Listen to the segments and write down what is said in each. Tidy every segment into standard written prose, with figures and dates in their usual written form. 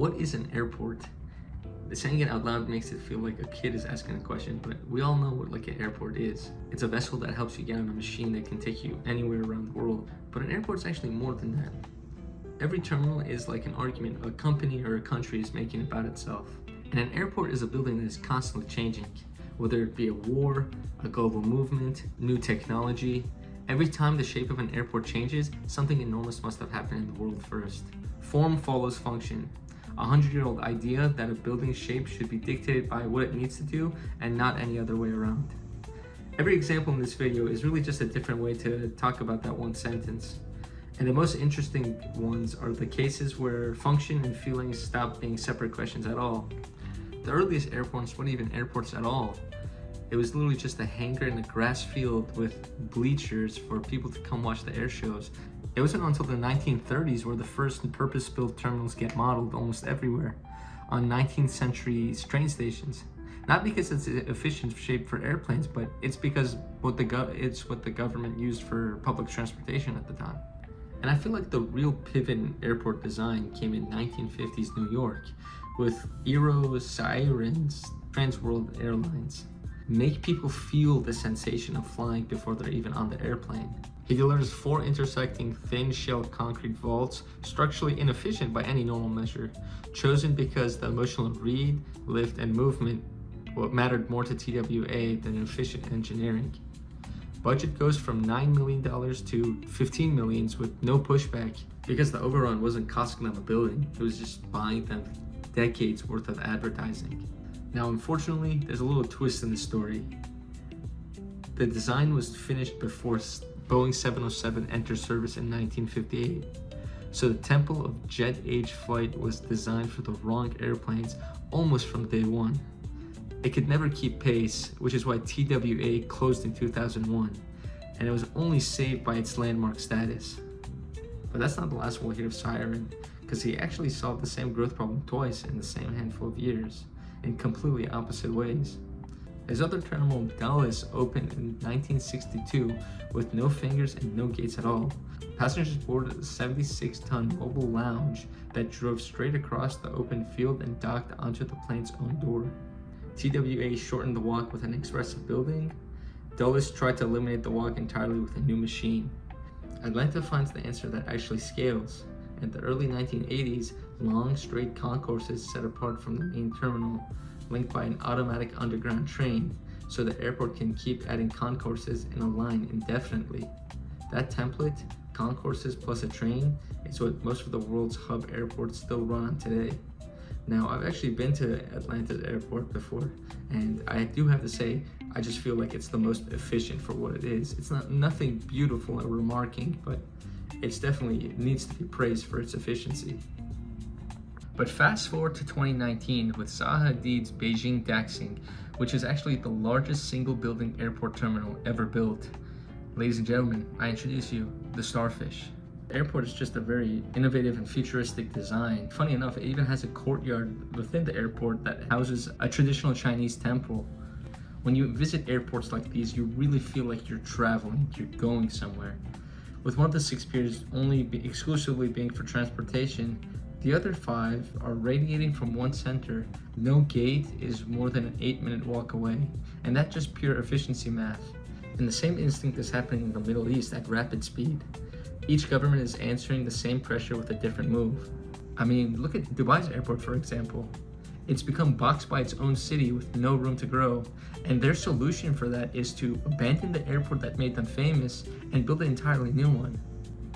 What is an airport? Saying it out loud makes it feel like a kid is asking a question, but we all know what an airport is. It's a vessel that helps you get on a machine that can take you anywhere around the world. But an airport is actually more than that. Every terminal is like an argument a company or a country is making about itself. And an airport is a building that is constantly changing, whether it be a war, a global movement, new technology. Every time the shape of an airport changes, something enormous must have happened in the world first. Form follows function. A 100-year-old idea that a building's shape should be dictated by what it needs to do and not any other way around. Every example in this video is really just a different way to talk about that one sentence. And the most interesting ones are the cases where function and feelings stop being separate questions at all. The earliest airports weren't even airports at all. It was literally just a hangar in a grass field with bleachers for people to come watch the air shows. It wasn't until the 1930s where the first purpose-built terminals get modeled almost everywhere on 19th century train stations. Not because it's an efficient shape for airplanes, but it's because it's what the government used for public transportation at the time. And I feel like the real pivot in airport design came in 1950s New York with Aero Sirens, Trans World Airlines. Make people feel the sensation of flying before they're even on the airplane. He delivers 4 intersecting thin shell concrete vaults, structurally inefficient by any normal measure, chosen because the emotional read, lift, and movement what mattered more to TWA than efficient engineering. Budget goes from $9 million to $15 million with no pushback because the overrun wasn't costing them a building, it was just buying them decades worth of advertising. Now, unfortunately, there's a little twist in the story. The design was finished before Boeing 707 entered service in 1958. So the temple of jet age flight was designed for the wrong airplanes almost from day one. It could never keep pace, which is why TWA closed in 2001, and it was only saved by its landmark status. But that's not the last we'll hear of Siren, because he actually solved the same growth problem twice in the same handful of years, in completely opposite ways. His other terminal, Dulles, opened in 1962 with no fingers and no gates at all. Passengers boarded a 76-ton mobile lounge that drove straight across the open field and docked onto the plane's own door. TWA shortened the walk with an expressive building. Dulles tried to eliminate the walk entirely with a new machine. Atlanta finds the answer that actually scales. In the early 1980s, long straight concourses set apart from the main terminal, linked by an automatic underground train, so the airport can keep adding concourses in a line indefinitely. That template, concourses plus a train, is what most of the world's hub airports still run on today. Now, I've actually been to Atlanta's airport before, and I do have to say, I just feel like it's the most efficient for what it is. It's nothing beautiful or remarking, but it needs to be praised for its efficiency. But fast forward to 2019 with Zaha Hadid's Beijing Daxing, which is actually the largest single building airport terminal ever built. Ladies and gentlemen, I introduce you the Starfish. The airport is just a very innovative and futuristic design. Funny enough, it even has a courtyard within the airport that houses a traditional Chinese temple. When you visit airports like these, you really feel like you're traveling, you're going somewhere. With one of the 6 piers exclusively being for transportation, the other 5 are radiating from one center. No gate is more than an 8-minute walk away, and that's just pure efficiency math. And the same instinct is happening in the Middle East at rapid speed. Each government is answering the same pressure with a different move. I mean, look at Dubai's airport, for example. It's become boxed by its own city with no room to grow, and their solution for that is to abandon the airport that made them famous and build an entirely new one.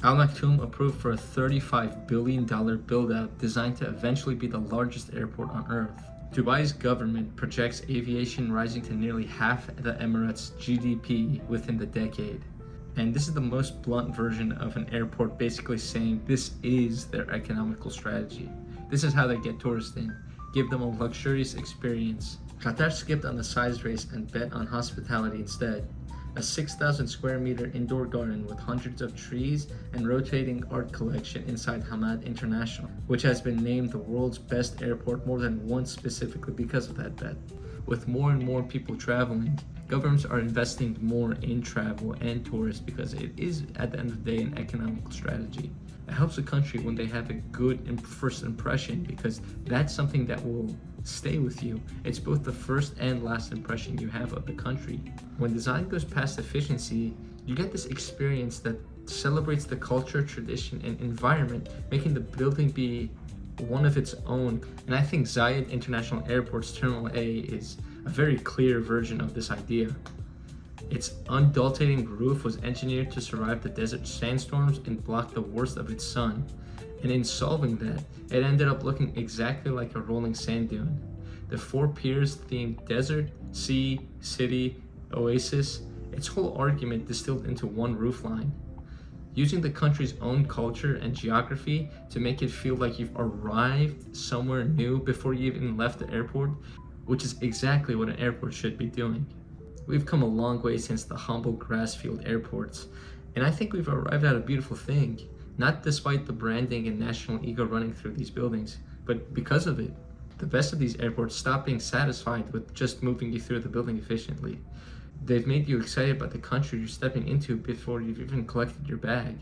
Al Maktoum approved for a $35 billion build-out designed to eventually be the largest airport on Earth. Dubai's government projects aviation rising to nearly half the Emirates' GDP within the decade. And this is the most blunt version of an airport basically saying this is their economical strategy. This is how they get tourists in. Give them a luxurious experience. Qatar skipped on the size race and bet on hospitality instead. A 6,000 square meter indoor garden with hundreds of trees and rotating art collection inside Hamad International, which has been named the world's best airport more than once specifically because of that bet. With more and more people traveling, governments are investing more in travel and tourists because it is, at the end of the day, an economical strategy. It helps a country when they have a good first impression, because that's something that will stay with you. It's both the first and last impression you have of the country. When design goes past efficiency, you get this experience that celebrates the culture, tradition, and environment, making the building be one of its own. And I think Zayed International Airport's Terminal A is a very clear version of this idea. Its undulating roof was engineered to survive the desert sandstorms and block the worst of its sun. And in solving that, it ended up looking exactly like a rolling sand dune. The 4 piers themed desert, sea, city, oasis, its whole argument distilled into one roofline. Using the country's own culture and geography to make it feel like you've arrived somewhere new before you even left the airport, which is exactly what an airport should be doing. We've come a long way since the humble grass-field airports, and I think we've arrived at a beautiful thing, not despite the branding and national ego running through these buildings, but because of it. The best of these airports stop being satisfied with just moving you through the building efficiently. They've made you excited about the country you're stepping into before you've even collected your bag.